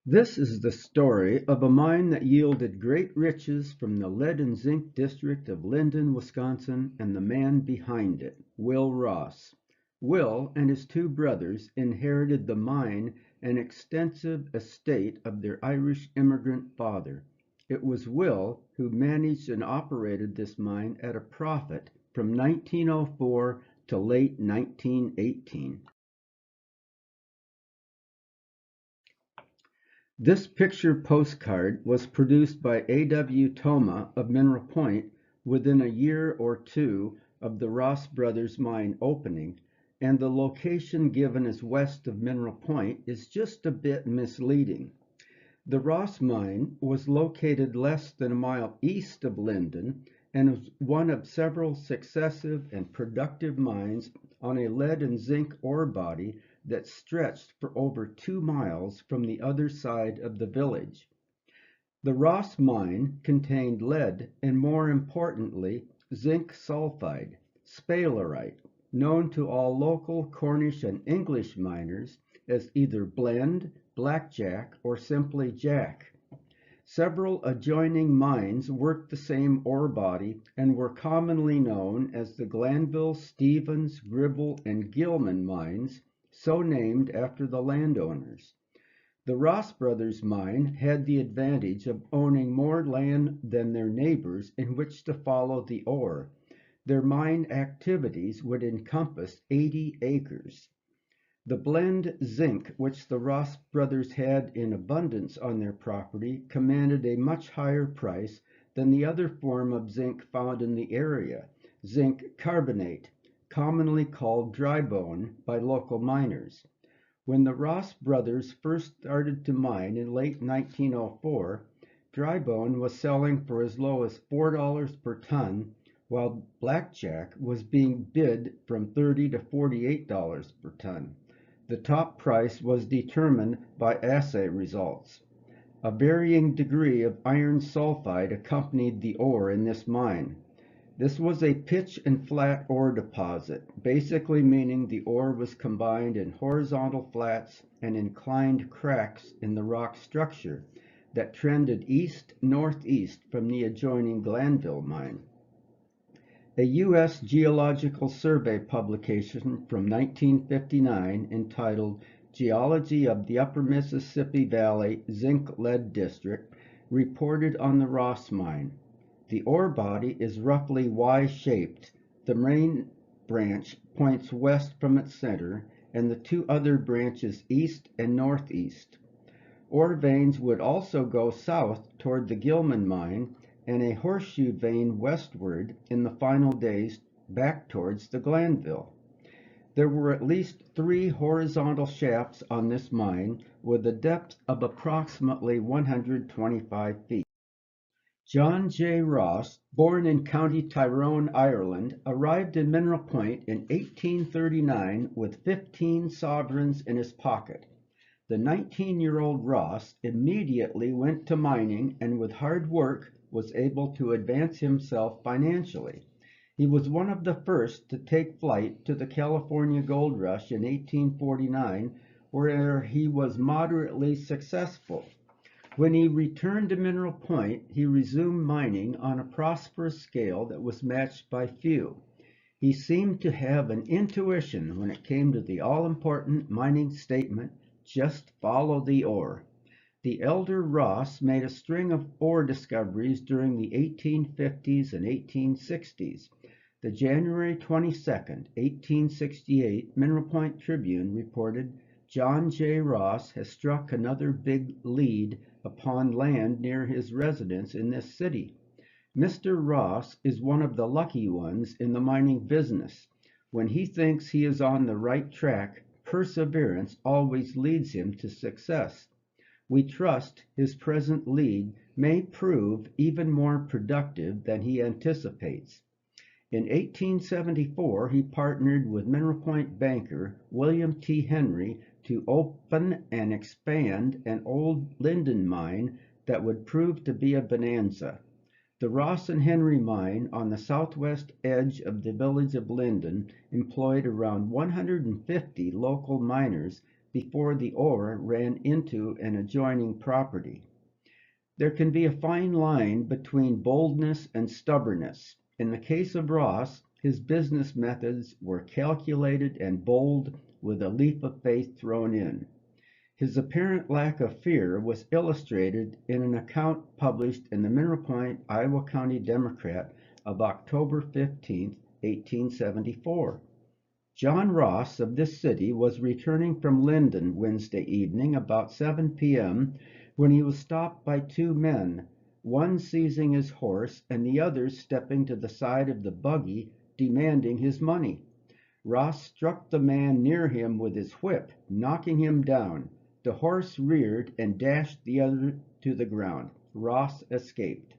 This is the story of a mine that yielded great riches from the lead and zinc district of Linden, Wisconsin, and the man behind it, Will Ross. Will and his two brothers inherited the mine and extensive estate of their Irish immigrant father. It was Will who managed and operated this mine at a profit from 1904 to late 1918. This picture postcard was produced by A. W. Toma of Mineral Point within a year or two of the Ross Brothers mine opening, and the location given as west of Mineral Point is just a bit misleading. The Ross mine was located less than a mile east of Linden and was one of several successive and productive mines on a lead and zinc ore body that stretched for over 2 miles from the other side of the village. The Ross mine contained lead and, more importantly, zinc sulfide, sphalerite, known to all local Cornish and English miners as either Blend, Blackjack, or simply Jack. Several adjoining mines worked the same ore body and were commonly known as the Glanville, Stevens, Gribble, and Gilman mines, so named after the landowners. The Ross Brothers mine had the advantage of owning more land than their neighbors in which to follow the ore. Their mine activities would encompass 80 acres. The blend zinc which the Ross brothers had in abundance on their property commanded a much higher price than the other form of zinc found in the area, zinc carbonate, commonly called dry bone by local miners. When the Ross brothers first started to mine in late 1904, dry bone was selling for as low as $4 per ton, while blackjack was being bid from $30 to $48 per ton. The top price was determined by assay results. A varying degree of iron sulfide accompanied the ore in this mine. This was a pitch and flat ore deposit, basically meaning the ore was combined in horizontal flats and inclined cracks in the rock structure that trended east-northeast from the adjoining Glanville mine. A U.S. Geological Survey publication from 1959 entitled Geology of the Upper Mississippi Valley Zinc-Lead District reported on the Ross mine. The ore body is roughly Y-shaped. The main branch points west from its center, and the two other branches east and northeast. Ore veins would also go south toward the Gilman mine, and a horseshoe vein westward in the final days back towards the Glanville. There were at least 3 horizontal shafts on this mine with a depth of approximately 125 feet. John J. Ross, born in County Tyrone, Ireland, arrived in Mineral Point in 1839 with 15 sovereigns in his pocket. The 19-year-old Ross immediately went to mining and with hard work was able to advance himself financially. He was one of the first to take flight to the California gold rush in 1849, where he was moderately successful. When he returned to Mineral Point, he resumed mining on a prosperous scale that was matched by few. He seemed to have an intuition when it came to the all-important mining statement, just follow the ore. The elder Ross made a string of ore discoveries during the 1850s and 1860s. The January 22nd, 1868 Mineral Point Tribune reported John J. Ross has struck another big lead upon land near his residence in this city. Mr. Ross is one of the lucky ones in the mining business. When he thinks he is on the right track, perseverance always leads him to success. We trust his present lead may prove even more productive than he anticipates. In 1874, he partnered with Mineral Point banker William T. Henry to open and expand an old Linden mine that would prove to be a bonanza. The Ross and Henry mine on the southwest edge of the village of Linden employed around 150 local miners before the ore ran into an adjoining property. There can be a fine line between boldness and stubbornness. In the case of Ross, his business methods were calculated and bold with a leap of faith thrown in. His apparent lack of fear was illustrated in an account published in the Mineral Point, Iowa County Democrat of October 15, 1874. John Ross of this city was returning from Linden Wednesday evening about 7 p.m. when he was stopped by two men, one seizing his horse and the other stepping to the side of the buggy demanding his money. Ross struck the man near him with his whip, knocking him down. The horse reared and dashed the other to the ground. Ross escaped.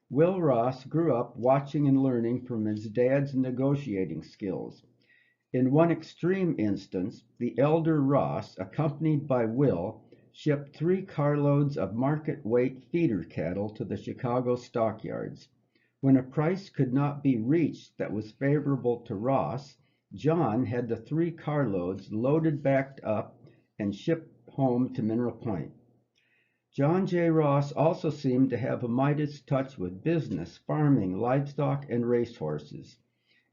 Will Ross grew up watching and learning from his dad's negotiating skills. In one extreme instance, the elder Ross, accompanied by Will, shipped 3 carloads of market-weight feeder cattle to the Chicago stockyards. When a price could not be reached that was favorable to Ross, John had the 3 carloads loaded back up and shipped home to Mineral Point. John J. Ross also seemed to have a Midas touch with business, farming, livestock, and racehorses.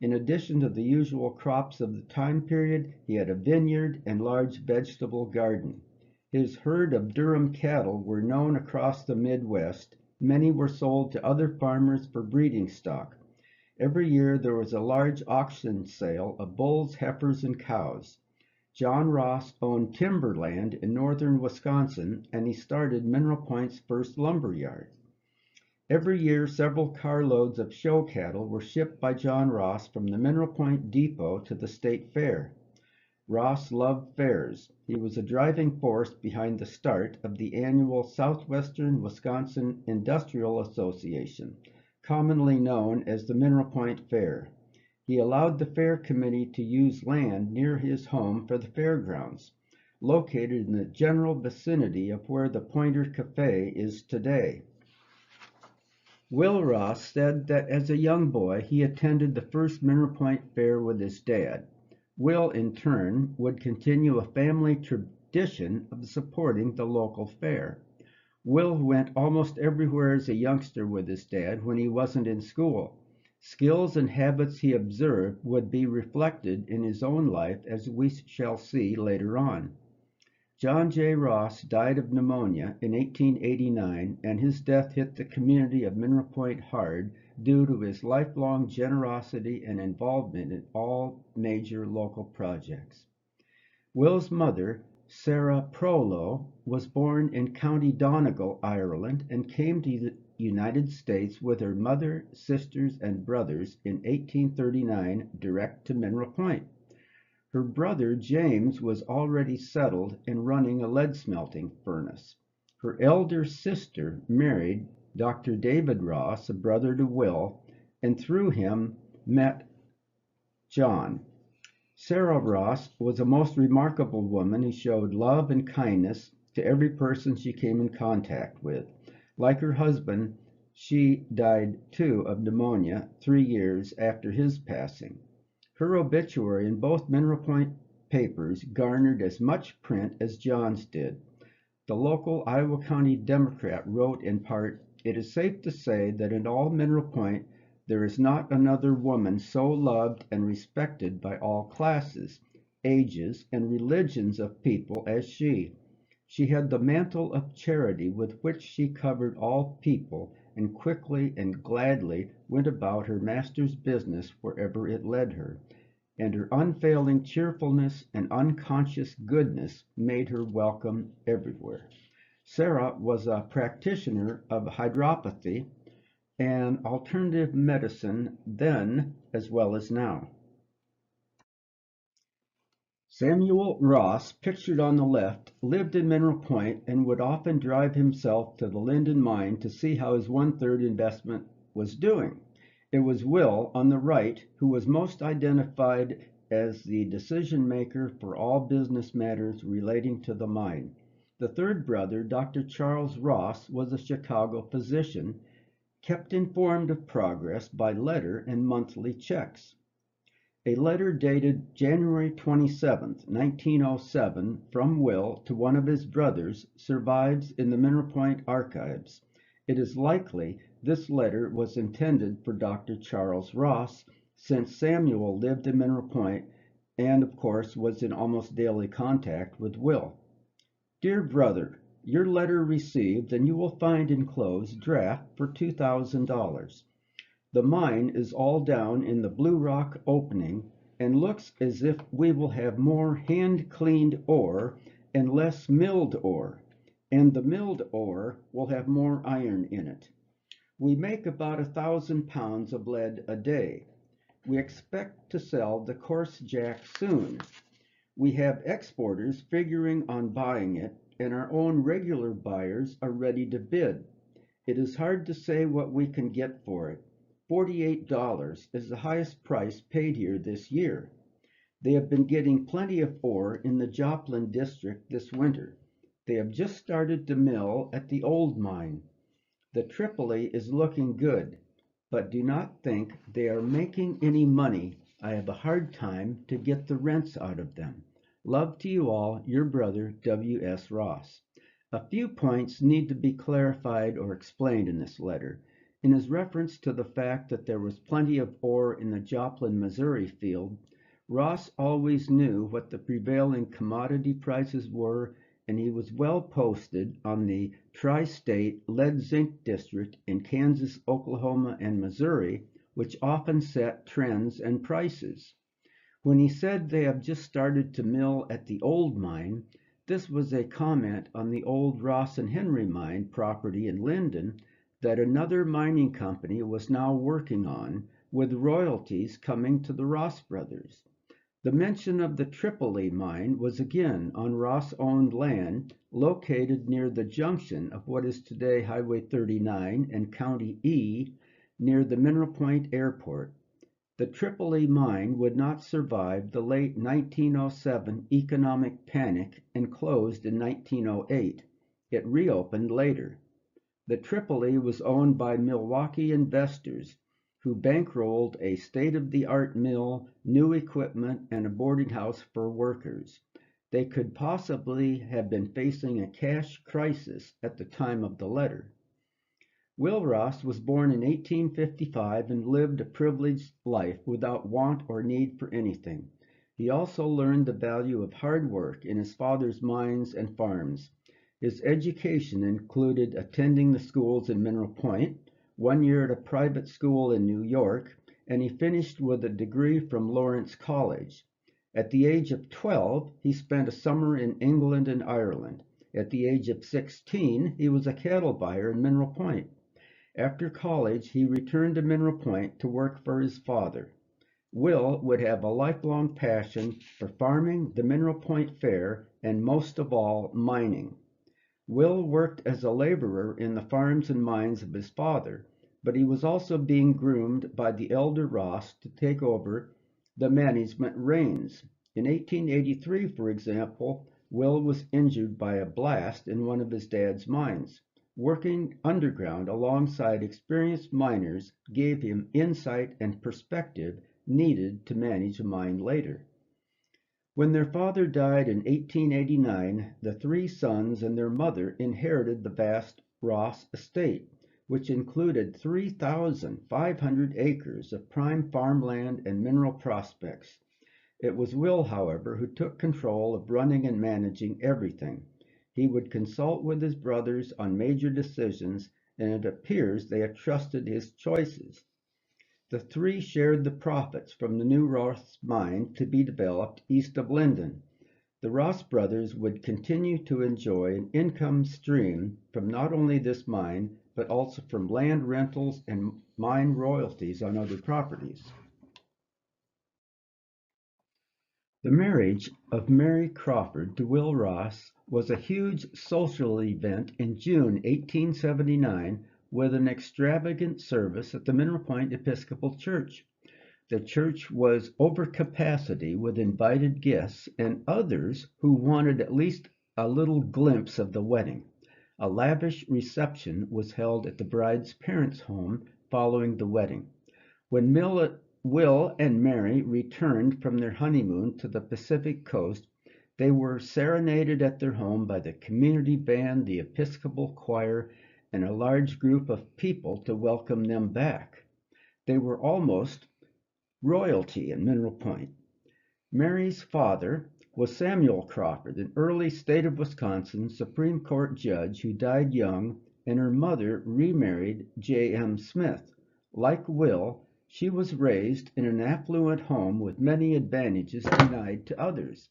In addition to the usual crops of the time period, he had a vineyard and large vegetable garden. His herd of Durham cattle were known across the Midwest. Many were sold to other farmers for breeding stock. Every year there was a large auction sale of bulls, heifers, and cows. John Ross owned timberland in northern Wisconsin, and he started Mineral Point's first lumber yard. Every year, several carloads of show cattle were shipped by John Ross from the Mineral Point depot to the state fair. Ross loved fairs. He was a driving force behind the start of the annual Southwestern Wisconsin Industrial Association, commonly known as the Mineral Point Fair. He allowed the fair committee to use land near his home for the fairgrounds, located in the general vicinity of where the Pointer Cafe is today. Will Ross said that as a young boy he attended the first Mineral Point Fair with his dad. Will, in turn, would continue a family tradition of supporting the local fair. Will went almost everywhere as a youngster with his dad when he wasn't in school. Skills and habits he observed would be reflected in his own life, as we shall see later on. John J. Ross died of pneumonia in 1889, and his death hit the community of Mineral Point hard due to his lifelong generosity and involvement in all major local projects. Will's mother, Sarah Prolo, was born in County Donegal, Ireland, and came to the United States with her mother, sisters, and brothers in 1839 direct to Mineral Point. Her brother James was already settled and running a lead smelting furnace. Her elder sister married Dr. David Ross, a brother to Will, and through him met John. Sarah Ross was a most remarkable woman who showed love and kindness to every person she came in contact with. Like her husband, she died too of pneumonia 3 years after his passing. Her obituary in both Mineral Point papers garnered as much print as John's did. The local Iowa County Democrat wrote in part, "It is safe to say that in all Mineral Point there is not another woman so loved and respected by all classes, ages, and religions of people as she. She had the mantle of charity with which she covered all people, and quickly and gladly went about her Master's business wherever it led her, and her unfailing cheerfulness and unconscious goodness made her welcome everywhere." Sarah was a practitioner of hydropathy and alternative medicine then as well as now. Samuel Ross, pictured on the left, lived in Mineral Point and would often drive himself to the Linden mine to see how his one-third investment was doing. It was Will, on the right, who was most identified as the decision-maker for all business matters relating to the mine. The third brother, Dr. Charles Ross, was a Chicago physician, kept informed of progress by letter and monthly checks. A letter dated January 27th, 1907, from Will to one of his brothers survives in the Mineral Point archives. It is likely this letter was intended for Dr. Charles Ross, since Samuel lived in Mineral Point and, of course, was in almost daily contact with Will. Dear brother, your letter received, and you will find enclosed draft for $2,000. The mine is all down in the Blue Rock opening and looks as if we will have more hand-cleaned ore and less milled ore, and the milled ore will have more iron in it. We make about 1,000 pounds of lead a day. We expect to sell the coarse jack soon. We have exporters figuring on buying it, and our own regular buyers are ready to bid. It is hard to say what we can get for it. $48 is the highest price paid here this year. They have been getting plenty of ore in the Joplin district this winter. They have just started to mill at the old mine. The Tripoli is looking good, but do not think they are making any money. I have a hard time to get the rents out of them. Love to you all, your brother, W.S. Ross. A few points need to be clarified or explained in this letter. In his reference to the fact that there was plenty of ore in the Joplin, Missouri field, Ross always knew what the prevailing commodity prices were, and he was well posted on the tri-state lead-zinc district in Kansas, Oklahoma, and Missouri, which often set trends and prices. When he said they have just started to mill at the old mine, this was a comment on the old Ross and Henry mine property in Linden that another mining company was now working on, with royalties coming to the Ross brothers. The mention of the Tripoli mine was again on Ross-owned land located near the junction of what is today Highway 39 and County E near the Mineral Point Airport. The Tripoli mine would not survive the late 1907 economic panic and closed in 1908. It reopened later. The Tripoli was owned by Milwaukee investors who bankrolled a state-of-the-art mill, new equipment, and a boarding house for workers. They could possibly have been facing a cash crisis at the time of the letter. Will Ross was born in 1855 and lived a privileged life without want or need for anything. He also learned the value of hard work in his father's mines and farms. His education included attending the schools in Mineral Point, 1 year at a private school in New York, and he finished with a degree from Lawrence College. At the age of 12, he spent a summer in England and Ireland. At the age of 16, he was a cattle buyer in Mineral Point. After college, he returned to Mineral Point to work for his father. Will would have a lifelong passion for farming, the Mineral Point Fair, and most of all, mining. Will worked as a laborer in the farms and mines of his father, but he was also being groomed by the elder Ross to take over the management reins. In 1883, for example, Will was injured by a blast in one of his dad's mines. Working underground alongside experienced miners gave him insight and perspective needed to manage a mine later. When their father died in 1889, the three sons and their mother inherited the vast Ross estate, which included 3,500 acres of prime farmland and mineral prospects. It was Will, however, who took control of running and managing everything. He would consult with his brothers on major decisions, and it appears they had trusted his choices. The three shared the profits from the new Ross mine to be developed east of Linden. The Ross brothers would continue to enjoy an income stream from not only this mine, but also from land rentals and mine royalties on other properties. The marriage of Mary Crawford to Will Ross was a huge social event in June 1879 with an extravagant service at the Mineral Point Episcopal Church. The church was over capacity with invited guests and others who wanted at least a little glimpse of the wedding. A lavish reception was held at the bride's parents' home following the wedding. When Will and Mary returned from their honeymoon to the Pacific Coast, they were serenaded at their home by the community band, the Episcopal choir, and a large group of people to welcome them back. They were almost royalty in Mineral Point. Mary's father was Samuel Crawford, an early state of Wisconsin Supreme Court judge who died young, and her mother remarried J. M. Smith. Like Will, she was raised in an affluent home with many advantages denied to others,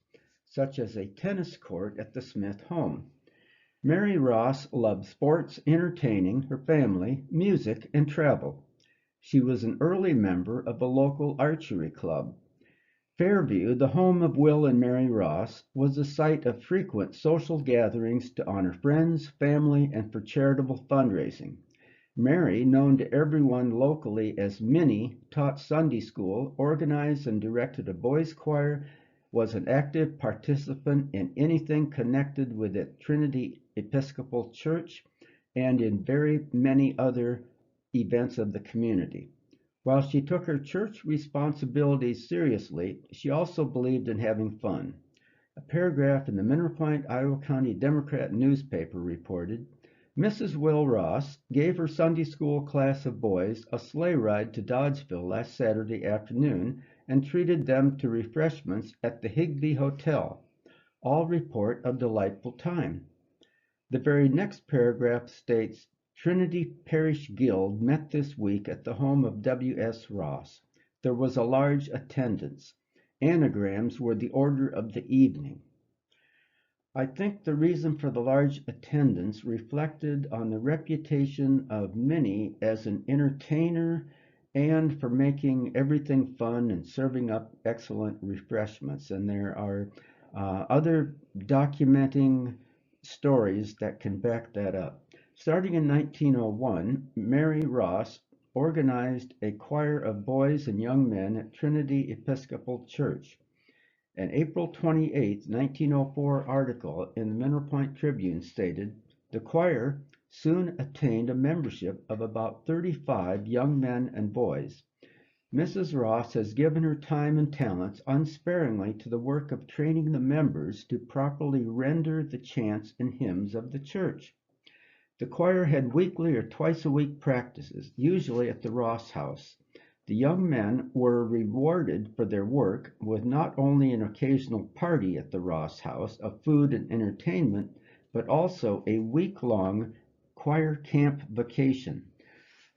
such as a tennis court at the Smith home. Mary Ross loved sports, entertaining, her family, music, and travel. She was an early member of a local archery club. Fairview, the home of Will and Mary Ross, was the site of frequent social gatherings to honor friends, family, and for charitable fundraising. Mary, known to everyone locally as Minnie, taught Sunday school, organized and directed a boys' choir, was an active participant in anything connected with the Trinity Episcopal Church, and in very many other events of the community. While she took her church responsibilities seriously, she also believed in having fun. A paragraph in the Mineral Point, Iowa County Democrat newspaper reported, Mrs. Will Ross gave her Sunday school class of boys a sleigh ride to Dodgeville last Saturday afternoon and treated them to refreshments at the Higbee Hotel. All report a delightful time. The very next paragraph states, Trinity Parish Guild met this week at the home of W. S. Ross. There was a large attendance. Anagrams were the order of the evening. I think the reason for the large attendance reflected on the reputation of Minnie as an entertainer and for making everything fun and serving up excellent refreshments. And there are other documenting stories that can back that up. Starting in 1901, Mary Ross organized a choir of boys and young men at Trinity Episcopal Church. An April 28, 1904 article in the Mineral Point Tribune stated, the choir soon attained a membership of about 35 young men and boys. Mrs. Ross has given her time and talents unsparingly to the work of training the members to properly render the chants and hymns of the church. The choir had weekly or twice-a-week practices, usually at the Ross House. The young men were rewarded for their work with not only an occasional party at the Ross House of food and entertainment, but also a week-long choir camp vacation.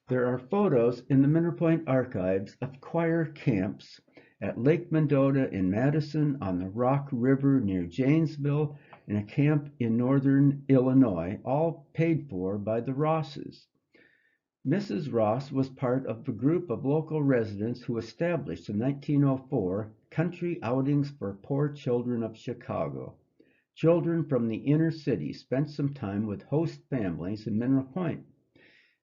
There are photos in the Mineral Point archives of choir camps at Lake Mendota in Madison, on the Rock River near Janesville, and a camp in northern Illinois, all paid for by the Rosses. Mrs. Ross was part of a group of local residents who established in 1904 Country Outings for Poor Children of Chicago. Children from the inner city spent some time with host families in Mineral Point.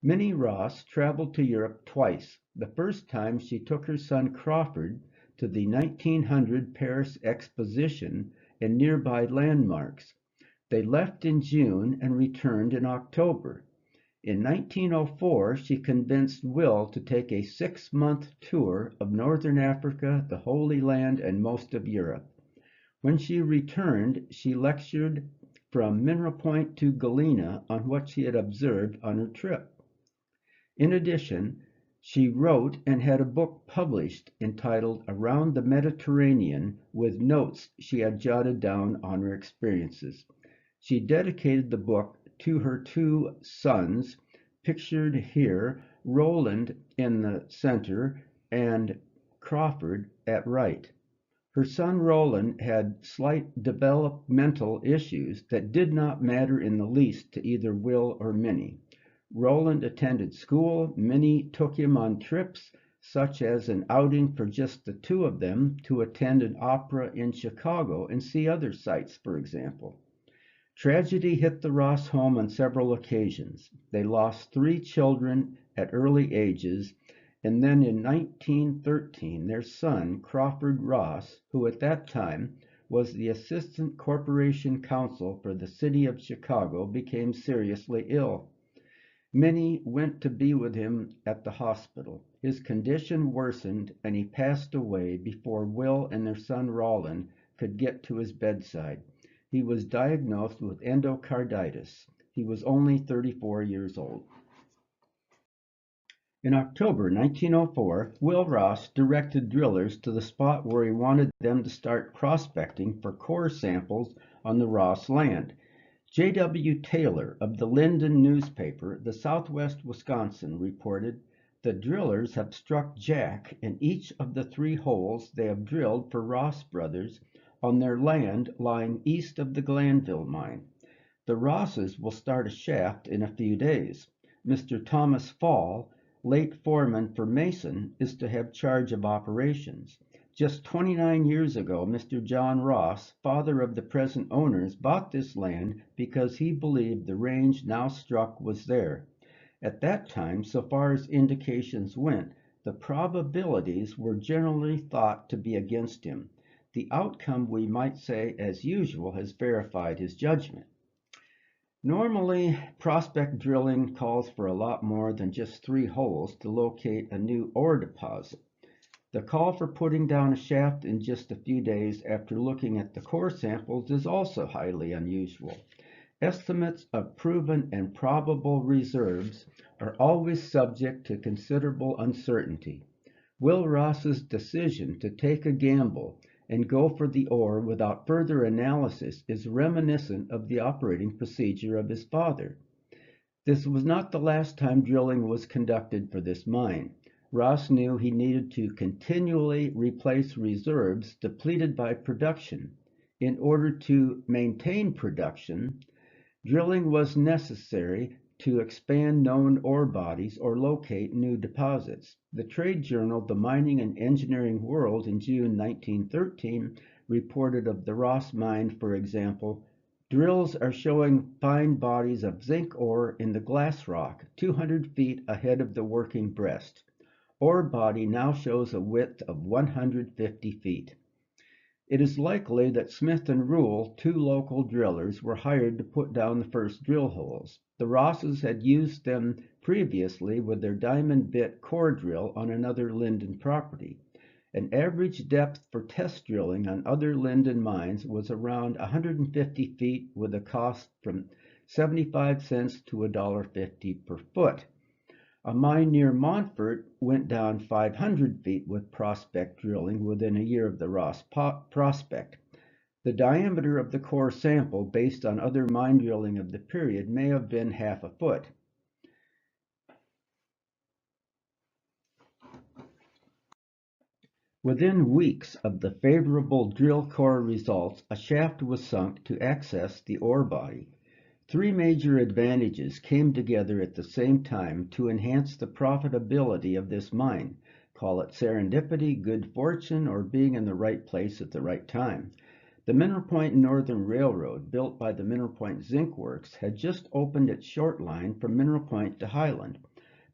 Minnie Ross traveled to Europe twice. The first time she took her son Crawford to the 1900 Paris Exposition and nearby landmarks. They left in June and returned in October. In 1904, she convinced Will to take a 6-month tour of Northern Africa, the Holy Land, and most of Europe. When she returned, she lectured from Mineral Point to Galena on what she had observed on her trip. In addition, she wrote and had a book published entitled Around the Mediterranean with notes she had jotted down on her experiences. She dedicated the book to her 2 sons, pictured here, Roland in the center and Crawford at right. Her son Roland had slight developmental issues that did not matter in the least to either Will or Minnie. Roland attended school. Minnie took him on trips, such as an outing for just the 2 of them to attend an opera in Chicago and see other sights, for example. Tragedy hit the Ross home on several occasions. They lost 3 children at early ages, and then in 1913, their son, Crawford Ross, who at that time was the assistant corporation counsel for the city of Chicago, became seriously ill. Many went to be with him at the hospital. His condition worsened and he passed away before Will and their son Roland could get to his bedside. He was diagnosed with endocarditis. He was only 34 years old. In October 1904, Will Ross directed drillers to the spot where he wanted them to start prospecting for core samples on the Ross land. J. W. Taylor of the Linden newspaper, the Southwest Wisconsin, reported, "The drillers have struck Jack in each of the 3 holes they have drilled for Ross Brothers on their land lying east of the Glanville mine. The Rosses will start a shaft in a few days. Mr. Thomas Fall, late foreman for Mason, is to have charge of operations. Just 29 years ago, Mr. John Ross, father of the present owners, bought this land because he believed the range now struck was there. At that time, so far as indications went, the probabilities were generally thought to be against him. The outcome, we might say, as usual, has verified his judgment." Normally, prospect drilling calls for a lot more than just 3 holes to locate a new ore deposit. The call for putting down a shaft in just a few days after looking at the core samples is also highly unusual. Estimates of proven and probable reserves are always subject to considerable uncertainty. Will Ross's decision to take a gamble and go for the ore without further analysis is reminiscent of the operating procedure of his father. This was not the last time drilling was conducted for this mine. Ross knew he needed to continually replace reserves depleted by production. In order to maintain production, drilling was necessary to expand known ore bodies or locate new deposits. The trade journal The Mining and Engineering World in June 1913 reported of the Ross mine, for example, "Drills are showing fine bodies of zinc ore in the glass rock 200 feet ahead of the working breast. Ore body now shows a width of 150 feet." It is likely that Smith and Rule, 2 local drillers, were hired to put down the first drill holes. The Rosses had used them previously with their diamond bit core drill on another Linden property. An average depth for test drilling on other Linden mines was around 150 feet with a cost from 75 cents to $1.50 per foot. A mine near Montfort went down 500 feet with prospect drilling within a year of the Ross prospect. The diameter of the core sample, based on other mine drilling of the period, may have been half a foot. Within weeks of the favorable drill core results, a shaft was sunk to access the ore body. 3 major advantages came together at the same time to enhance the profitability of this mine. Call it serendipity, good fortune, or being in the right place at the right time. The Mineral Point Northern Railroad, built by the Mineral Point Zinc Works, had just opened its short line from Mineral Point to Highland.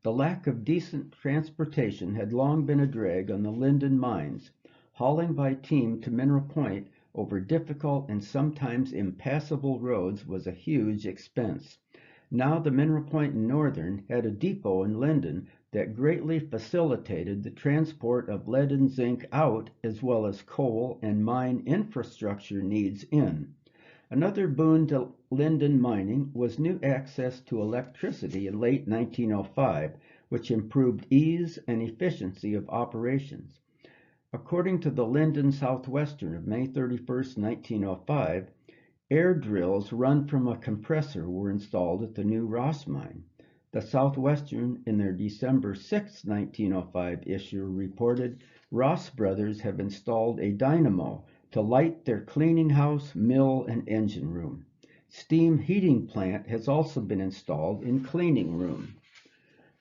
The lack of decent transportation had long been a drag on the Linden mines. Hauling by team to Mineral Point over difficult and sometimes impassable roads was a huge expense. Now the Mineral Point Northern had a depot in Linden that greatly facilitated the transport of lead and zinc out, as well as coal and mine infrastructure needs in. Another boon to Linden mining was new access to electricity in late 1905, which improved ease and efficiency of operations. According to the Linden Southwestern of May 31, 1905, air drills run from a compressor were installed at the new Ross mine. The Southwestern, in their December 6, 1905 issue, reported, "Ross Brothers have installed a dynamo to light their cleaning house, mill, and engine room. Steam heating plant has also been installed in cleaning room."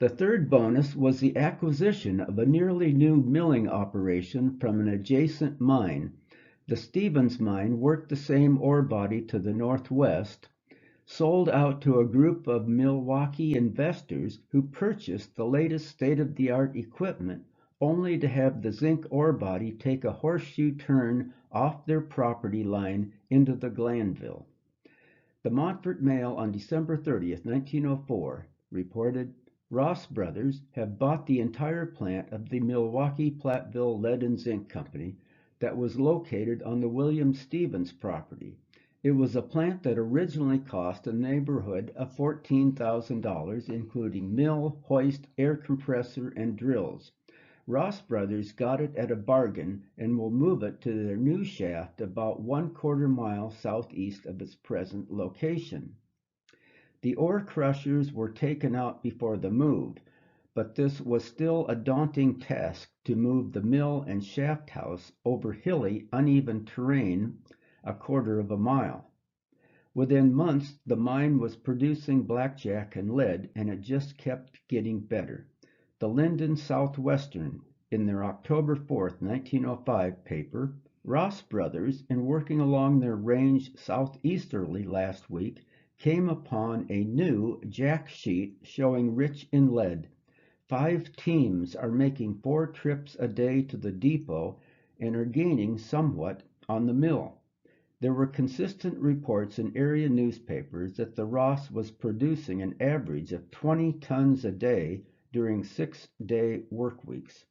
The third bonus was the acquisition of a nearly new milling operation from an adjacent mine. The Stevens mine worked the same ore body to the northwest, sold out to a group of Milwaukee investors who purchased the latest state-of-the-art equipment, only to have the zinc ore body take a horseshoe turn off their property line into the Glanville. The Montfort Mail on December 30, 1904, reported Ross Brothers have bought the entire plant of the Milwaukee-Platteville Lead and Zinc Company that was located on the William Stevens property. It was a plant that originally cost a neighborhood of $14,000, including mill, hoist, air compressor, and drills. Ross Brothers got it at a bargain and will move it to their new shaft about 1/4 mile southeast of its present location. The ore crushers were taken out before the move, but this was still a daunting task to move the mill and shaft house over hilly, uneven terrain 1/4 mile. Within months, the mine was producing blackjack and lead, and it just kept getting better. The Linden Southwestern, in their October 4, 1905 paper, Ross Brothers, in working along their range southeasterly last week, came upon a new jack sheet showing rich in lead. 5 teams are making 4 trips a day to the depot and are gaining somewhat on the mill. There were consistent reports in area newspapers that the Ross was producing an average of 20 tons a day during 6-day work weeks.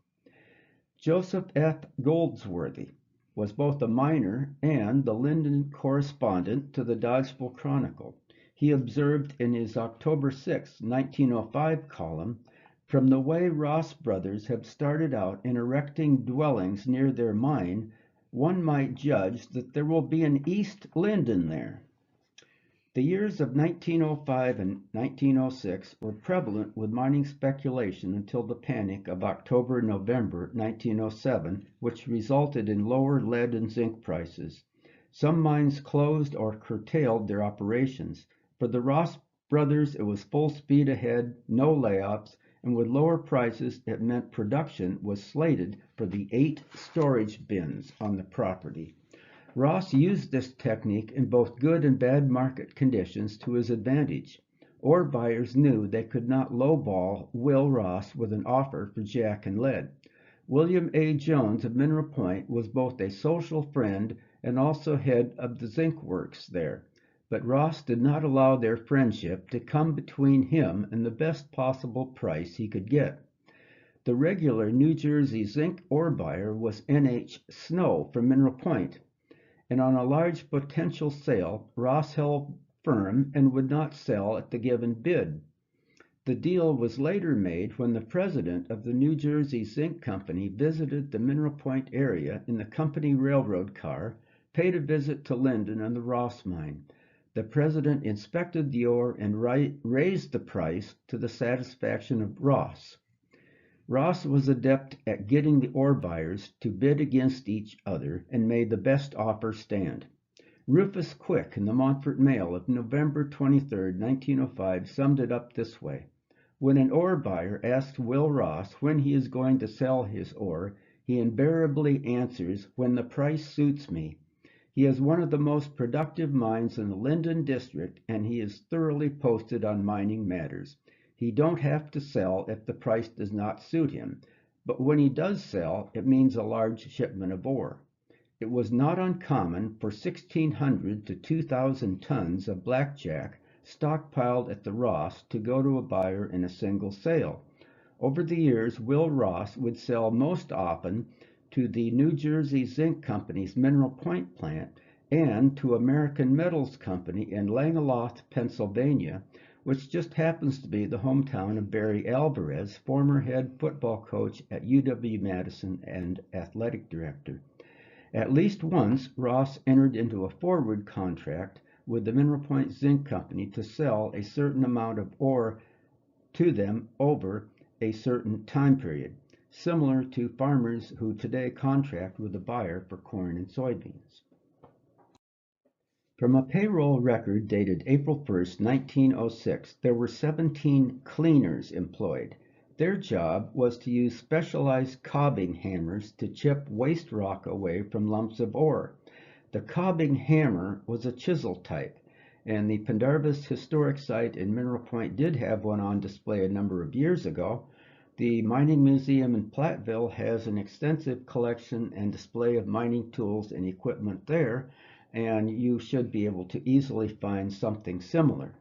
Joseph F. Goldsworthy was both a miner and the Linden correspondent to the Dodgeville Chronicle. He observed in his October 6, 1905 column, "From the way Ross Brothers have started out in erecting dwellings near their mine, one might judge that there will be an East Linden there." The years of 1905 and 1906 were prevalent with mining speculation until the panic of October-November 1907, which resulted in lower lead and zinc prices. Some mines closed or curtailed their operations. For the Ross Brothers, it was full speed ahead, no layoffs, and with lower prices, it meant production was slated for the 8 storage bins on the property. Ross used this technique in both good and bad market conditions to his advantage. Ore buyers knew they could not lowball Will Ross with an offer for jack and lead. William A. Jones of Mineral Point was both a social friend and also head of the zinc works there. But Ross did not allow their friendship to come between him and the best possible price he could get. The regular New Jersey zinc ore buyer was N.H. Snow from Mineral Point, and on a large potential sale, Ross held firm and would not sell at the given bid. The deal was later made when the president of the New Jersey Zinc Company visited the Mineral Point area in the company railroad car, paid a visit to Linden and the Ross mine. The president inspected the ore and raised the price to the satisfaction of Ross. Ross was adept at getting the ore buyers to bid against each other and made the best offer stand. Rufus Quick in the Montfort Mail of November 23, 1905, summed it up this way: "When an ore buyer asks Will Ross when he is going to sell his ore, he invariably answers, 'When the price suits me.' He has one of the most productive mines in the Linden district, and he is thoroughly posted on mining matters. He don't have to sell if the price does not suit him, but when he does sell, it means a large shipment of ore." It was not uncommon for 1,600 to 2,000 tons of blackjack stockpiled at the Ross to go to a buyer in a single sale. Over the years, Will Ross would sell most often to the New Jersey Zinc Company's Mineral Point plant and to American Metals Company in Langeloth, Pennsylvania, which just happens to be the hometown of Barry Alvarez, former head football coach at UW-Madison and athletic director. At least once, Ross entered into a forward contract with the Mineral Point Zinc Company to sell a certain amount of ore to them over a certain time period, similar to farmers who today contract with a buyer for corn and soybeans. From a payroll record dated April 1, 1906, there were 17 cleaners employed. Their job was to use specialized cobbing hammers to chip waste rock away from lumps of ore. The cobbing hammer was a chisel type, and the Pendarvis Historic Site in Mineral Point did have one on display a number of years ago. The Mining Museum in Platteville has an extensive collection and display of mining tools and equipment there, and you should be able to easily find something similar.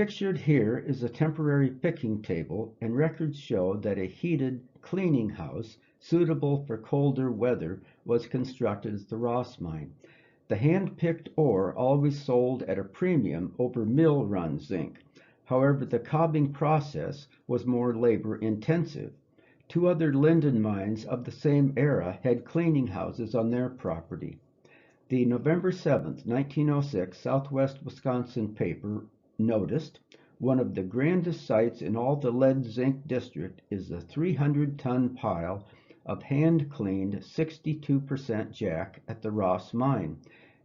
Pictured here is a temporary picking table, and records show that a heated cleaning house suitable for colder weather was constructed at the Ross mine. The hand-picked ore always sold at a premium over mill-run zinc. However, the cobbing process was more labor-intensive. Two other Linden mines of the same era had cleaning houses on their property. The November 7, 1906 Southwest Wisconsin paper noticed, "One of the grandest sights in all the lead-zinc district is the 300-ton pile of hand-cleaned 62% jack at the Ross mine.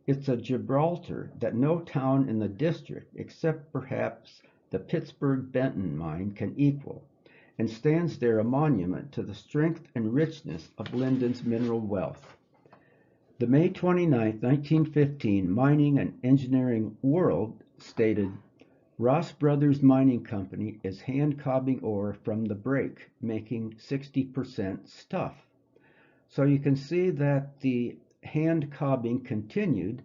It's a Gibraltar that no town in the district, except perhaps the Pittsburgh-Benton mine, can equal, and stands there a monument to the strength and richness of Linden's mineral wealth." The May 29, 1915 Mining and Engineering World stated, "Ross Brothers Mining Company is hand-cobbing ore from the break, making 60% stuff." So you can see that the hand-cobbing continued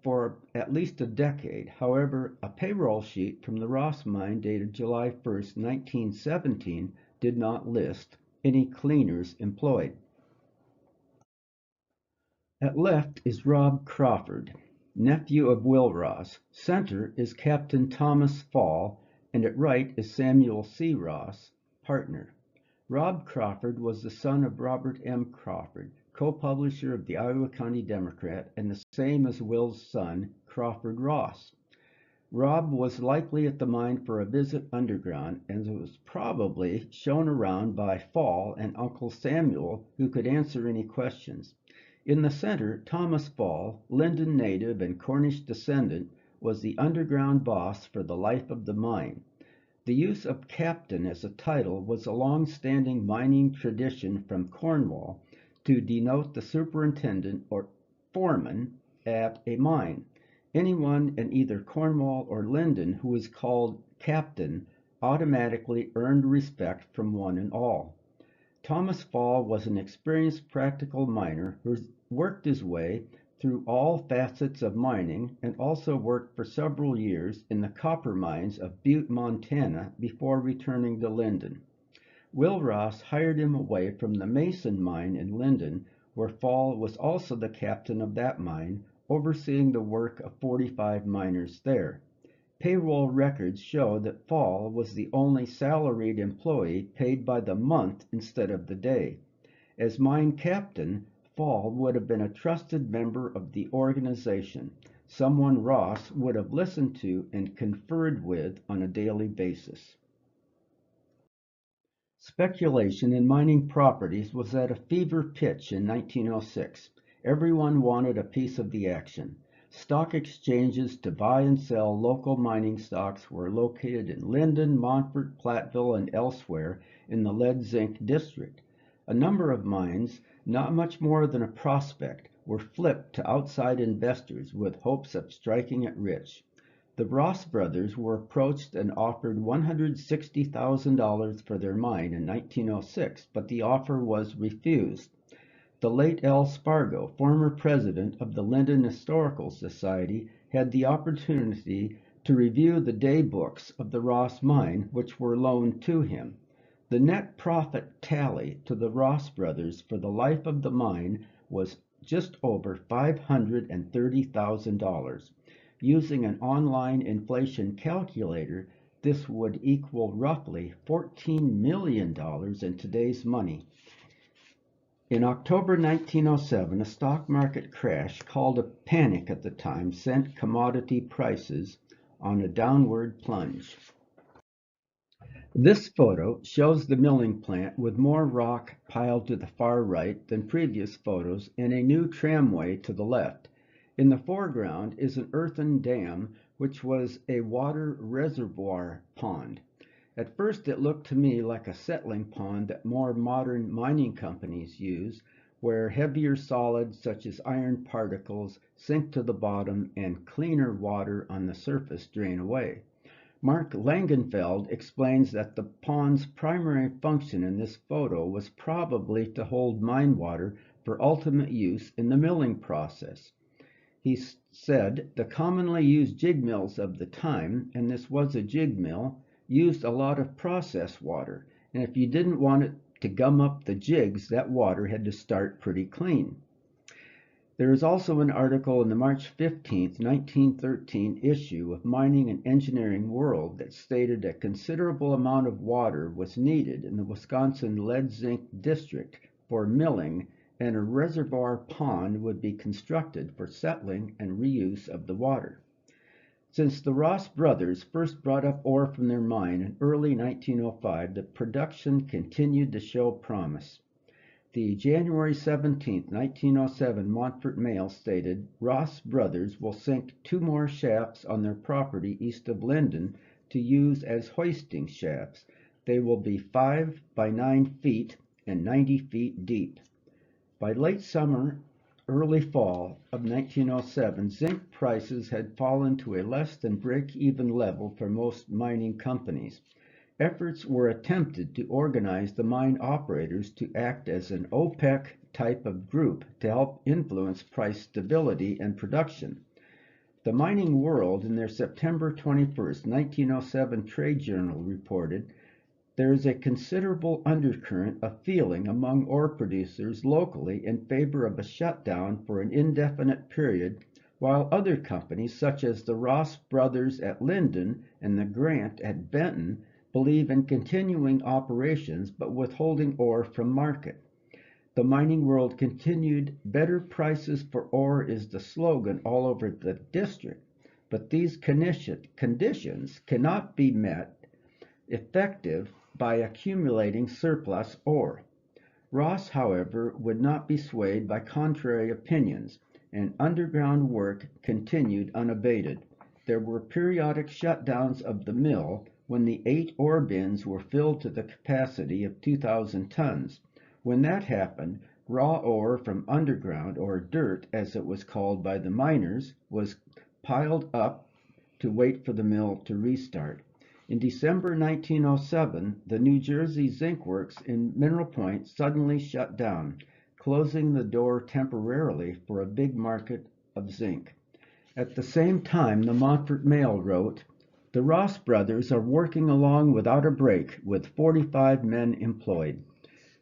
for at least a decade. However, a payroll sheet from the Ross mine dated July 1, 1917 did not list any cleaners employed. At left is Rob Crawford, nephew of Will Ross. Center is Captain Thomas Fall, and at right is Samuel C. Ross, partner. Rob Crawford was the son of Robert M. Crawford, co-publisher of the Iowa County Democrat, and the same as Will's son, Crawford Ross. Rob was likely at the mine for a visit underground, and was probably shown around by Fall and Uncle Samuel, who could answer any questions. In the center, Thomas Fall, Linden native and Cornish descendant, was the underground boss for the life of the mine. The use of captain as a title was a long-standing mining tradition from Cornwall to denote the superintendent or foreman at a mine. Anyone in either Cornwall or Linden who was called captain automatically earned respect from one and all. Thomas Fall was an experienced practical miner who worked his way through all facets of mining, and also worked for several years in the copper mines of Butte, Montana, before returning to Linden. Will Ross hired him away from the Mason mine in Linden, where Fall was also the captain of that mine, overseeing the work of 45 miners there. Payroll records show that Fall was the only salaried employee paid by the month instead of the day. As mine captain, Fall would have been a trusted member of the organization, someone Ross would have listened to and conferred with on a daily basis. Speculation in mining properties was at a fever pitch in 1906. Everyone wanted a piece of the action. Stock exchanges to buy and sell local mining stocks were located in Linden, Montfort, Platteville, and elsewhere in the lead-zinc district. A number of mines, not much more than a prospect, were flipped to outside investors with hopes of striking it rich. The Ross brothers were approached and offered $160,000 for their mine in 1906, but the offer was refused. The late L. Spargo, former president of the Linden Historical Society, had the opportunity to review the day books of the Ross mine, which were loaned to him. The net profit tally to the Ross brothers for the life of the mine was just over $530,000. Using an online inflation calculator, this would equal roughly $14 million in today's money. In October 1907, a stock market crash, called a panic at the time, sent commodity prices on a downward plunge. This photo shows the milling plant with more rock piled to the far right than previous photos and a new tramway to the left. In the foreground is an earthen dam, which was a water reservoir pond. At first it looked to me like a settling pond that more modern mining companies use, where heavier solids such as iron particles sink to the bottom and cleaner water on the surface drain away. Mark Langenfeld explains that the pond's primary function in this photo was probably to hold mine water for ultimate use in the milling process. He said the commonly used jig mills of the time, and this was a jig mill, used a lot of process water, and if you didn't want it to gum up the jigs, that water had to start pretty clean. There is also an article in the March 15, 1913 issue of Mining and Engineering World that stated a considerable amount of water was needed in the Wisconsin lead-zinc district for milling, and a reservoir pond would be constructed for settling and reuse of the water. Since the Ross brothers first brought up ore from their mine in early 1905, the production continued to show promise. The January 17, 1907 Montfort Mail stated, Ross brothers will sink 2 more shafts on their property east of Linden to use as hoisting shafts. They will be 5 by 9 feet and 90 feet deep. By late summer, early fall of 1907, zinc prices had fallen to a less than break-even level for most mining companies. Efforts were attempted to organize the mine operators to act as an OPEC type of group to help influence price stability and production. The Mining World, in their September 21, 1907 trade journal, reported, there is a considerable undercurrent of feeling among ore producers locally in favor of a shutdown for an indefinite period, while other companies, such as the Ross brothers at Linden and the Grant at Benton, believe in continuing operations but withholding ore from market. The Mining World continued, better prices for ore is the slogan all over the district, but these conditions cannot be met effective by accumulating surplus ore. Ross, however, would not be swayed by contrary opinions, and underground work continued unabated. There were periodic shutdowns of the mill when the 8 ore bins were filled to the capacity of 2,000 tons. When that happened, raw ore from underground, or dirt as it was called by the miners, was piled up to wait for the mill to restart. In December 1907, the New Jersey Zinc Works in Mineral Point suddenly shut down, closing the door temporarily for a big market of zinc. At the same time, the Montfort Mail wrote, the Ross brothers are working along without a break, with 45 men employed.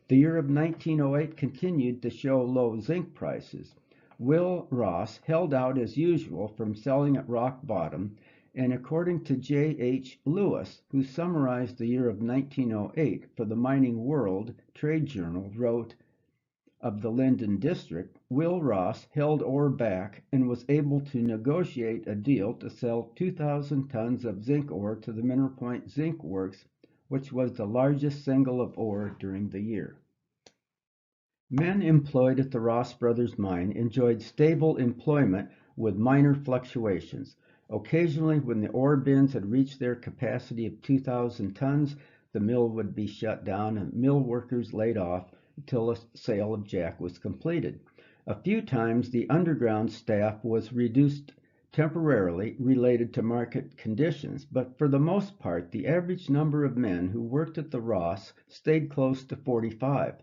The year of 1908 continued to show low zinc prices. Will Ross held out as usual from selling at rock bottom, and according to J. H. Lewis, who summarized the year of 1908 for the Mining World trade journal, wrote of the Linden district, Will Ross held ore back and was able to negotiate a deal to sell 2,000 tons of zinc ore to the Mineral Point Zinc Works, which was the largest single of ore during the year. Men employed at the Ross Brothers mine enjoyed stable employment with minor fluctuations. Occasionally, when the ore bins had reached their capacity of 2,000 tons, the mill would be shut down and mill workers laid off until the sale of jack was completed. A few times, the underground staff was reduced temporarily related to market conditions, but for the most part, the average number of men who worked at the Ross stayed close to 45.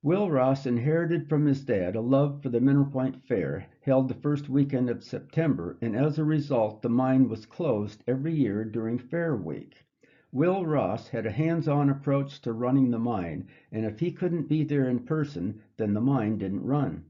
Will Ross inherited from his dad a love for the Mineral Point Fair, held the first weekend of September, and as a result, the mine was closed every year during Fair Week. Will Ross had a hands-on approach to running the mine, and if he couldn't be there in person, then the mine didn't run.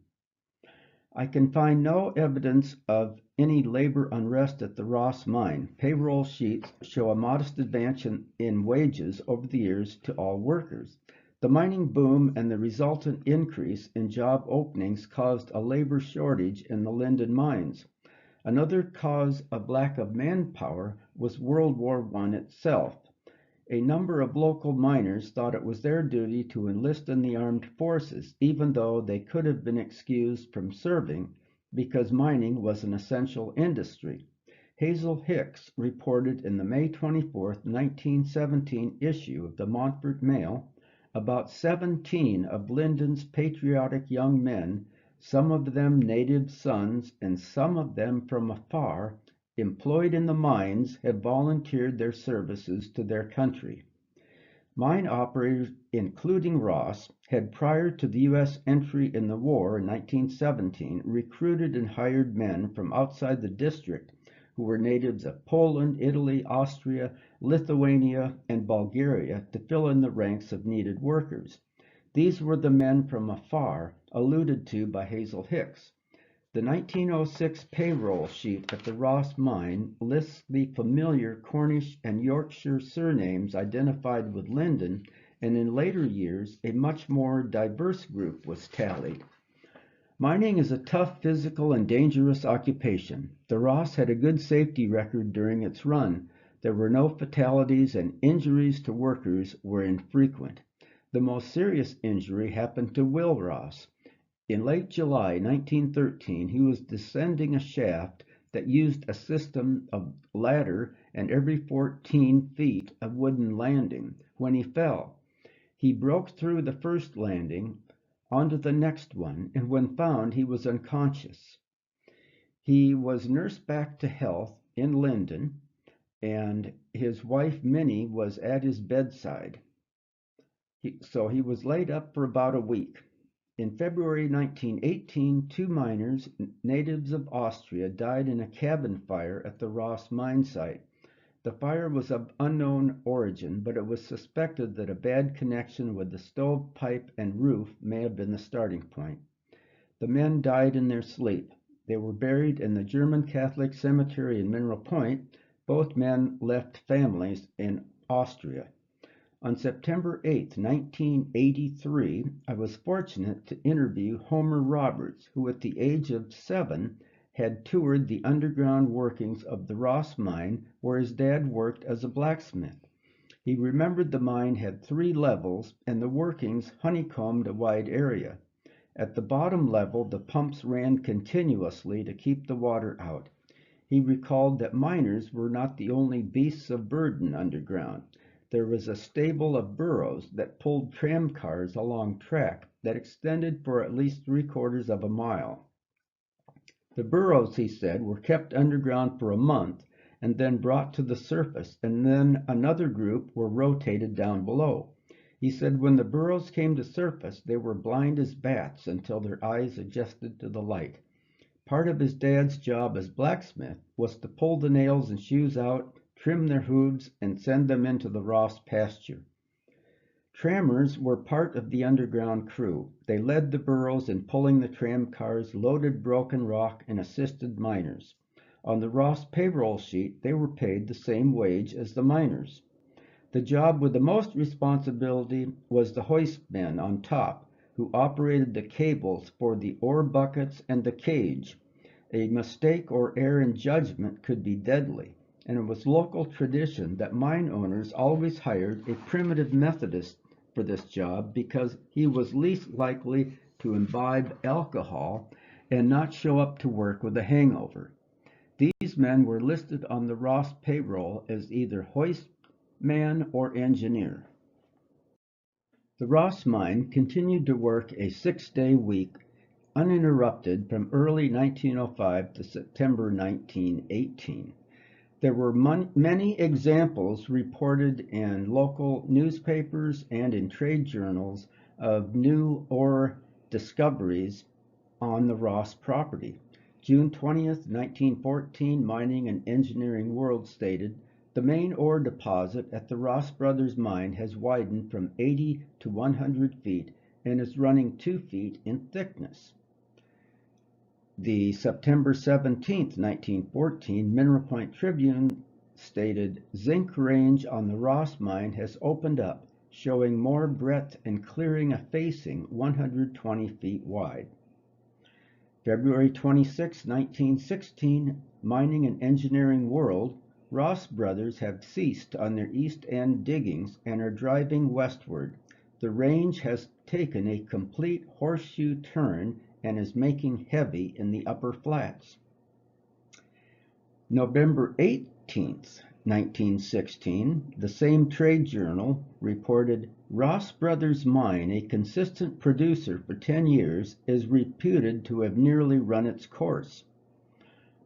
I can find no evidence of any labor unrest at the Ross mine. Payroll sheets show a modest advance in wages over the years to all workers. The mining boom and the resultant increase in job openings caused a labor shortage in the Linden mines. Another cause of lack of manpower was World War I itself. A number of local miners thought it was their duty to enlist in the armed forces, even though they could have been excused from serving because mining was an essential industry. Hazel Hicks reported in the May 24, 1917 issue of the Montfort Mail about 17 of Linden's patriotic young men, some of them native sons and some of them from afar, employed in the mines, have volunteered their services to their country. Mine operators, including Ross, had prior to the U.S. entry in the war in 1917 recruited and hired men from outside the district who were natives of Poland, Italy, Austria, Lithuania, and Bulgaria to fill in the ranks of needed workers. These were the men from afar alluded to by Hazel Hicks. The 1906 payroll sheet at the Ross mine lists the familiar Cornish and Yorkshire surnames identified with Linden, and in later years a much more diverse group was tallied. Mining is a tough physical and dangerous occupation. The Ross had a good safety record during its run. There were no fatalities and injuries to workers were infrequent. The most serious injury happened to Will Ross. In late July 1913, he was descending a shaft that used a system of ladder and every 14 feet a wooden landing when he fell. He broke through the first landing onto the next one, and when found, he was unconscious. He was nursed back to health in Linden, and his wife Minnie was at his bedside. So he was laid up for about a week. In February 1918, two miners, natives of Austria, died in a cabin fire at the Ross mine site. The fire was of unknown origin, but it was suspected that a bad connection with the stovepipe and roof may have been the starting point. The men died in their sleep. They were buried in the German Catholic cemetery in Mineral Point. Both men left families in Austria. On September 8, 1983, I was fortunate to interview Homer Roberts, who at the age of 7 had toured the underground workings of the Ross mine where his dad worked as a blacksmith. He remembered the mine had 3 levels and the workings honeycombed a wide area. At the bottom level, the pumps ran continuously to keep the water out. He recalled that miners were not the only beasts of burden underground. There was a stable of burros that pulled tram cars along track that extended for at least 3/4 of a mile. The burros, he said, were kept underground for a month and then brought to the surface, and then another group were rotated down below. He said when the burros came to surface, they were blind as bats until their eyes adjusted to the light. Part of his dad's job as blacksmith was to pull the nails and shoes out, trim their hooves, and send them into the Ross pasture. Trammers were part of the underground crew. They led the burros in pulling the tram cars, loaded broken rock, and assisted miners. On the Ross payroll sheet, they were paid the same wage as the miners. The job with the most responsibility was the hoist men on top, who operated the cables for the ore buckets and the cage. A mistake or error in judgment could be deadly, and it was local tradition that mine owners always hired a primitive Methodist for this job because he was least likely to imbibe alcohol and not show up to work with a hangover. These men were listed on the Ross payroll as either hoist man or engineer. The Ross mine continued to work a 6-day week uninterrupted from early 1905 to September 1918. There were many examples reported in local newspapers and in trade journals of new ore discoveries on the Ross property. June 20th, 1914, Mining and Engineering World stated, the main ore deposit at the Ross Brothers mine has widened from 80 to 100 feet and is running 2 feet in thickness. The September 17th, 1914, Mineral Point Tribune stated, zinc range on the Ross mine has opened up, showing more breadth and clearing a facing 120 feet wide. February 26, 1916, Mining and Engineering World, Ross Brothers have ceased on their East End diggings and are driving westward. The range has taken a complete horseshoe turn and is making heavy in the upper flats. November 18th, 1916, the same trade journal reported Ross Brothers Mine, a consistent producer for 10 years, is reputed to have nearly run its course.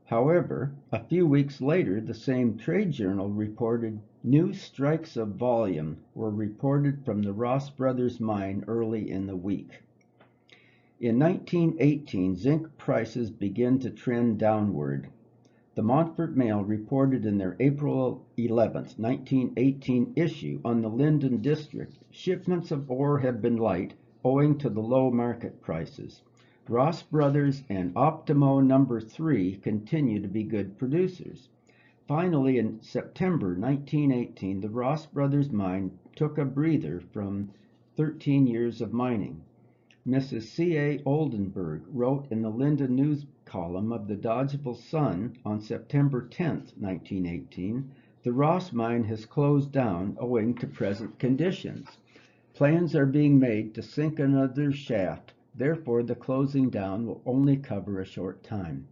However, a few weeks later, the same trade journal reported new strikes of volume were reported from the Ross Brothers mine early in the week. In 1918, zinc prices began to trend downward. The Montfort Mail reported in their April 11, 1918 issue on the Linden district, shipments of ore have been light owing to the low market prices. Ross Brothers and Optimo No. 3 continue to be good producers. Finally, in September 1918, the Ross Brothers mine took a breather from 13 years of mining. Mrs. C.A. Oldenburg wrote in the Linden News column of the Dodgeville Sun on September 10, 1918, the Ross mine has closed down owing to present conditions. Plans are being made to sink another shaft, therefore the closing down will only cover a short time.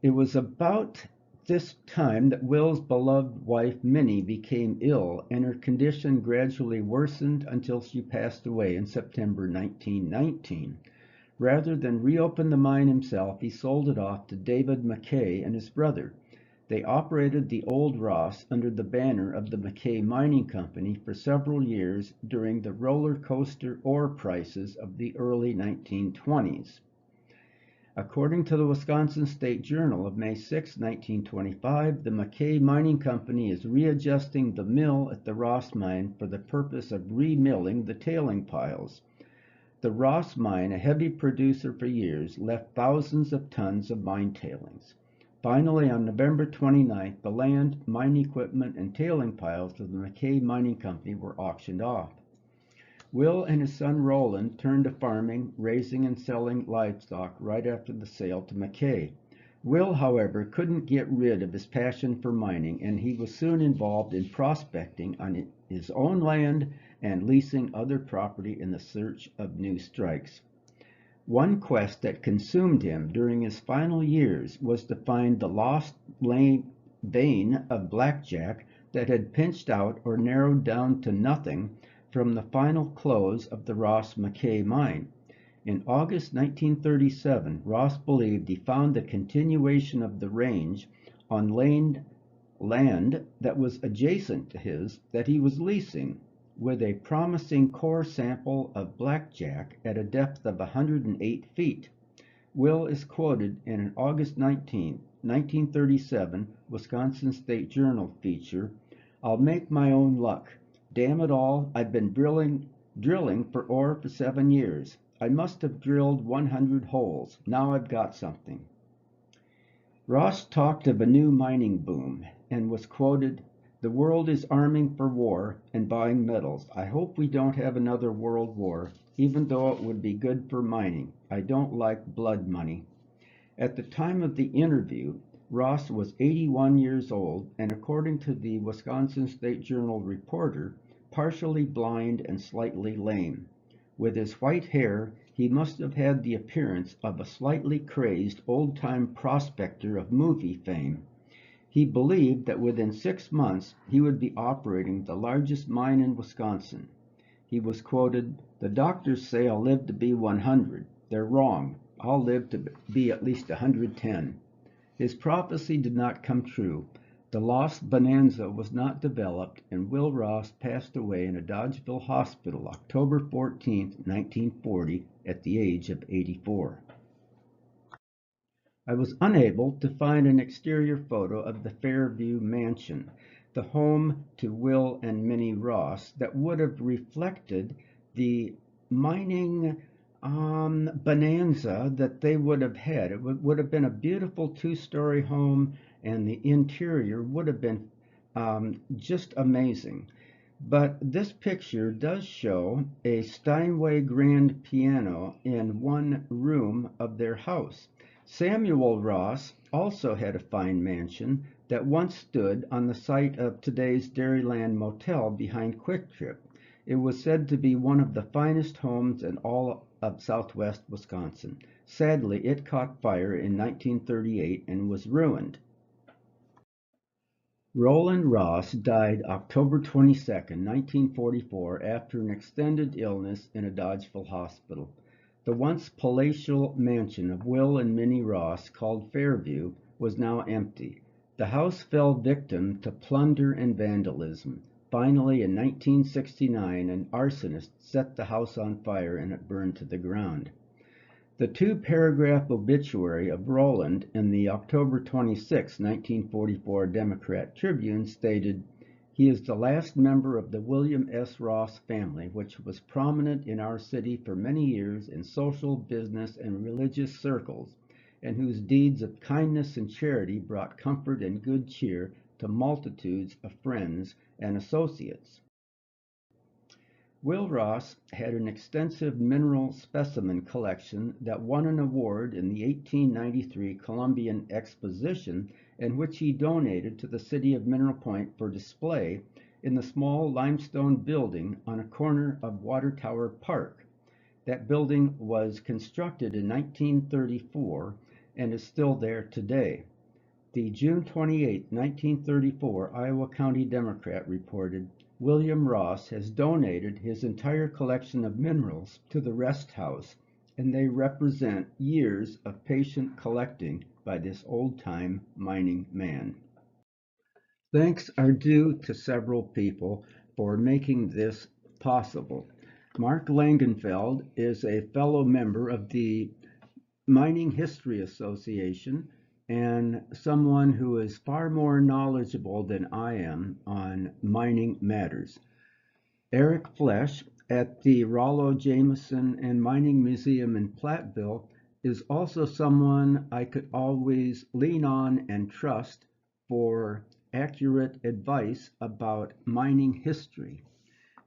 It was about this time that Will's beloved wife Minnie became ill, and her condition gradually worsened until she passed away in September 1919. Rather than reopen the mine himself, he sold it off to David McKay and his brother. They operated the old Ross under the banner of the McKay Mining Company for several years during the roller coaster ore prices of the early 1920s. According to the Wisconsin State Journal of May 6, 1925, the McKay Mining Company is readjusting the mill at the Ross mine for the purpose of remilling the tailing piles. The Ross mine, a heavy producer for years, left thousands of tons of mine tailings. Finally, on November 29th, the land, mine equipment, and tailing piles of the McKay Mining Company were auctioned off. Will and his son Roland turned to farming, raising and selling livestock right after the sale to McKay. Will, however, couldn't get rid of his passion for mining, and he was soon involved in prospecting on his own land and leasing other property in the search of new strikes. One quest that consumed him during his final years was to find the lost vein of blackjack that had pinched out or narrowed down to nothing from the final close of the Ross McKay mine. In August 1937, Ross believed he found the continuation of the range on land that was adjacent to his that he was leasing, with a promising core sample of blackjack at a depth of 108 feet. Will is quoted in an August 19, 1937 Wisconsin State Journal feature, "I'll make my own luck. Damn it all, I've been drilling for ore for 7 years. I must have drilled 100 holes. Now I've got something." Ross talked of a new mining boom and was quoted, "The world is arming for war and buying metals. I hope we don't have another world war, even though it would be good for mining. I don't like blood money." At the time of the interview, Ross was 81 years old and, according to the Wisconsin State Journal reporter, partially blind and slightly lame. With his white hair, he must have had the appearance of a slightly crazed old-time prospector of movie fame. He believed that within 6 months he would be operating the largest mine in Wisconsin. He was quoted, "The doctors say I'll live to be 100. They're wrong. I'll live to be at least 110. His prophecy did not come true. The lost bonanza was not developed, and Will Ross passed away in a Dodgeville hospital October 14, 1940, at the age of 84. I was unable to find an exterior photo of the Fairview Mansion, the home to Will and Minnie Ross, that would have reflected the mining bonanza that they would have had. It would have been a beautiful 2-story home, and the interior would have been just amazing. But this picture does show a Steinway grand piano in one room of their house. Samuel Ross also had a fine mansion that once stood on the site of today's Dairyland Motel behind Quick Trip. It was said to be one of the finest homes in all of southwest Wisconsin. Sadly, it caught fire in 1938 and was ruined. Roland Ross died October 22, 1944, after an extended illness in a Dodgeville hospital. The once palatial mansion of Will and Minnie Ross, called Fairview, was now empty. The house fell victim to plunder and vandalism. Finally, in 1969, an arsonist set the house on fire and it burned to the ground. The two-paragraph obituary of Rowland in the October 26, 1944 Democrat Tribune stated, "He is the last member of the William S. Ross family, which was prominent in our city for many years in social, business, and religious circles, and whose deeds of kindness and charity brought comfort and good cheer to multitudes of friends and associates." Will Ross had an extensive mineral specimen collection that won an award in the 1893 Columbian Exposition, and which he donated to the city of Mineral Point for display in the small limestone building on a corner of Water Tower Park. That building was constructed in 1934 and is still there today. The June 28, 1934 Iowa County Democrat reported, "William Ross has donated his entire collection of minerals to the rest house, and they represent years of patient collecting by this old-time mining man." Thanks are due to several people for making this possible. Mark Langenfeld is a fellow member of the Mining History Association and someone who is far more knowledgeable than I am on mining matters. Eric Flesch at the Rollo Jameson and Mining Museum in Platteville is also someone I could always lean on and trust for accurate advice about mining history.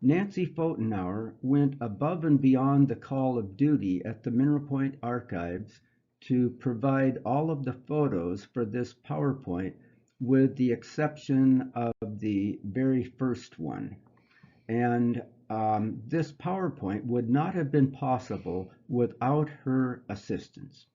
Nancy Pfotenhauer went above and beyond the call of duty at the Mineral Point Archives to provide all of the photos for this PowerPoint, with the exception of the very first one. And this PowerPoint would not have been possible without her assistance.